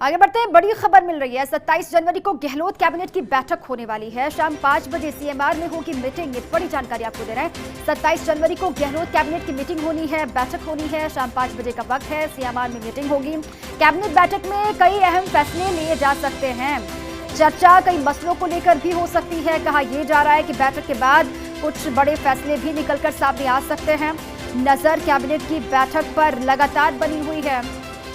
आगे बढ़ते हैं, बड़ी खबर मिल रही है। 27 जनवरी को गहलोत कैबिनेट की बैठक होने वाली है। शाम 5 बजे सीएमआर में होगी मीटिंग। एक बड़ी जानकारी आपको दे रहे हैं। 27 जनवरी को गहलोत कैबिनेट की मीटिंग होनी है, बैठक होनी है। शाम 5 बजे का वक्त है, सीएमआर में मीटिंग होगी। कैबिनेट बैठक में कई अहम फैसले लिए जा सकते हैं। चर्चा कई मसलों को लेकर भी हो सकती है। कहा यह जा रहा है कि बैठक के बाद कुछ बड़े फैसले भी निकलकर सामने आ सकते हैं। नजर कैबिनेट की बैठक पर लगातार बनी हुई है।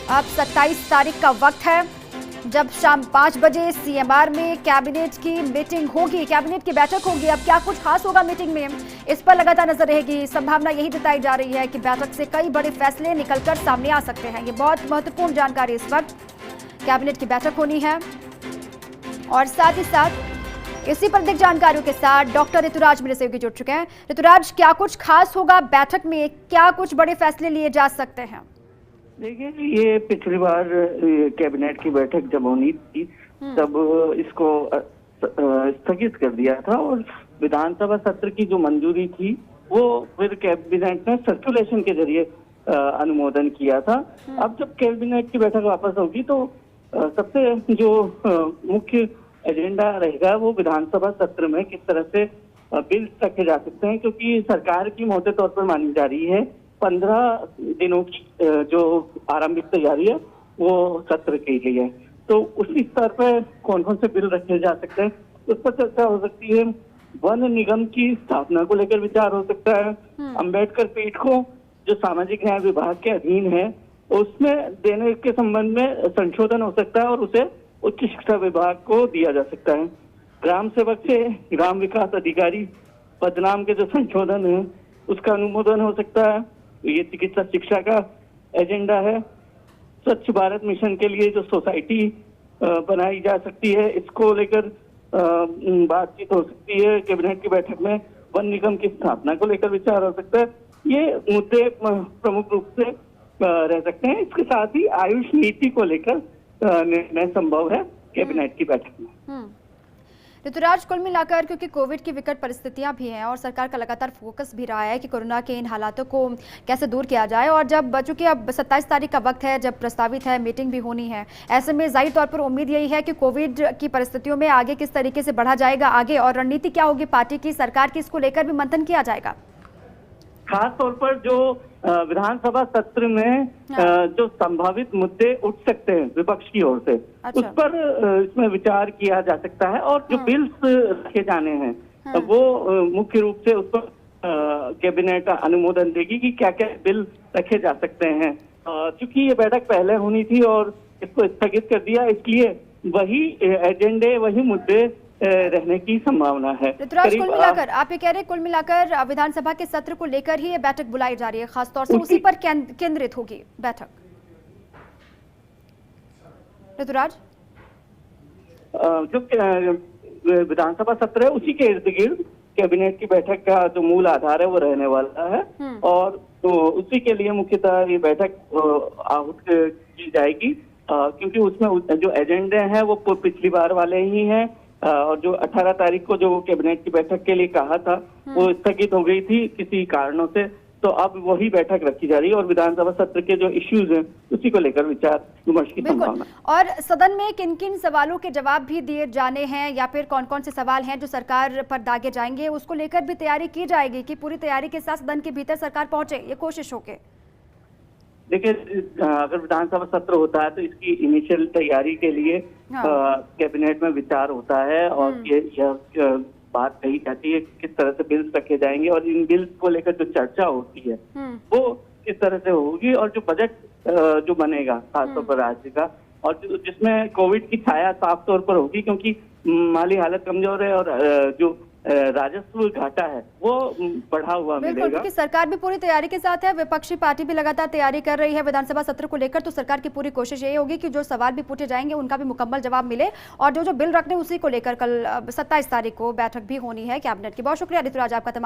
अब 27 तारीख का वक्त है जब शाम 5 बजे सीएमआर में कैबिनेट की मीटिंग होगी, कैबिनेट की बैठक होगी। अब क्या कुछ खास होगा मीटिंग में, इस पर लगातार नजर रहेगी। संभावना यही जताई जा रही है कि बैठक से कई बड़े फैसले निकलकर सामने आ सकते हैं। ये बहुत महत्वपूर्ण जानकारी इस वक्त। कैबिनेट की बैठक होनी है और साथ ही साथ इसी पर अधिक जानकारियों के साथ डॉक्टर ऋतुराज मेरे सहयोगी जुड़ चुके हैं। ऋतुराज, क्या कुछ खास होगा बैठक में, क्या कुछ बड़े फैसले लिए जा सकते हैं? देखिए, ये पिछली बार कैबिनेट की बैठक जब होनी थी तब इसको स्थगित कर दिया था और विधानसभा सत्र की जो मंजूरी थी वो फिर कैबिनेट ने सर्कुलेशन के जरिए अनुमोदन किया था। अब जब कैबिनेट की बैठक वापस होगी तो सबसे जो मुख्य एजेंडा रहेगा वो विधानसभा सत्र में किस तरह से बिल्स रखे जा सकते हैं, क्योंकि सरकार की मोटे तौर पर मानी जा रही है 15 दिनों की जो आरंभिक तैयारी है वो सत्र की गई है। तो उसी स्तर पर कौन कौन से बिल रखे जा सकते हैं उस पर चर्चा हो सकती है। वन निगम की स्थापना को लेकर विचार हो सकता है। अंबेडकर पीठ को जो सामाजिक न्याय विभाग के अधीन है उसमें देने के संबंध में संशोधन हो सकता है और उसे उच्च शिक्षा विभाग को दिया जा सकता है। ग्राम सेवक से ग्राम विकास अधिकारी पदनाम के जो संशोधन है उसका अनुमोदन हो सकता है। ये चिकित्सा शिक्षा का एजेंडा है। स्वच्छ भारत मिशन के लिए जो सोसाइटी बनाई जा सकती है इसको लेकर बातचीत हो सकती है कैबिनेट की बैठक में। वन निगम की स्थापना को लेकर विचार हो सकता है। ये मुद्दे प्रमुख रूप से रह सकते हैं। इसके साथ ही आयुष नीति को लेकर निर्णय संभव है कैबिनेट की बैठक में। ऋतुराज, कुल मिलाकर क्योंकि कोविड की विकट परिस्थितियां भी हैं और सरकार का लगातार फोकस भी रहा है कि कोरोना के इन हालातों को कैसे दूर किया जाए, और जब चूंकि अब 27 तारीख का वक्त है जब प्रस्तावित है मीटिंग भी होनी है, ऐसे में जाहिर तौर पर उम्मीद यही है कि कोविड की परिस्थितियों में आगे किस तरीके से बढ़ा जाएगा आगे, और रणनीति क्या होगी पार्टी की, सरकार की, इसको लेकर भी मंथन किया जाएगा। खास तौर पर जो विधानसभा सत्र में जो संभावित मुद्दे उठ सकते हैं विपक्ष की ओर से, उस पर इसमें विचार किया जा सकता है। और जो बिल्स रखे जाने हैं वो मुख्य रूप से उस पर कैबिनेट अनुमोदन देगी कि क्या क्या बिल रखे जा सकते हैं। क्योंकि ये बैठक पहले होनी थी और इसको स्थगित कर दिया, इसलिए वही एजेंडे, वही मुद्दे रहने की संभावना है। ऋतुराज, कुल मिलाकर आप ये कह रहे हैं कुल मिलाकर विधानसभा के सत्र को लेकर ही ये बैठक बुलाई जा रही है, खासतौर से उसी पर केंद्रित होगी बैठक। ऋतुराज, जो विधानसभा सत्र है उसी के इर्द गिर्द कैबिनेट की बैठक का जो मूल आधार है वो रहने वाला है और तो उसी के लिए मुख्यतः ये बैठक आहूत की जाएगी, क्योंकि उसमें जो एजेंडे हैं वो पिछली बार वाले ही हैं। और जो 18 तारीख को जो कैबिनेट की बैठक के लिए कहा था वो स्थगित हो गई थी किसी कारणों से, तो अब वही बैठक रखी जा रही है और विधानसभा सत्र के जो इश्यूज हैं उसी को लेकर विचार विमर्श की संभावना। और सदन में किन किन सवालों के जवाब भी दिए जाने हैं या फिर कौन कौन से सवाल हैं जो सरकार पर दागे जाएंगे, उसको लेकर भी तैयारी की जाएगी कि पूरी तैयारी के साथ सदन के भीतर सरकार पहुंचे, ये कोशिश होगी? देखिए, अगर विधानसभा सत्र होता है तो इसकी इनिशियल तैयारी के लिए कैबिनेट में विचार होता है और यह बात कही जाती है किस तरह से बिल्स रखे जाएंगे और इन बिल्स को लेकर जो चर्चा होती है वो किस तरह से होगी, और जो बजट जो बनेगा खासतौर पर राज्य का और जिसमें कोविड की छाया साफ तौर पर होगी, क्योंकि माली हालत कमजोर है और जो राजस्व घाटा है वो बढ़ा हुआ मिलेगा। क्योंकि सरकार भी पूरी तैयारी के साथ है, विपक्षी पार्टी भी लगातार तैयारी कर रही है विधानसभा सत्र को लेकर, तो सरकार की पूरी कोशिश यही होगी कि जो सवाल भी पूछे जाएंगे उनका भी मुकम्मल जवाब मिले और जो बिल रखने उसी को लेकर कल 27 तारीख को बैठक भी होनी है कैबिनेट की। बहुत शुक्रिया ऋतुराज आपका।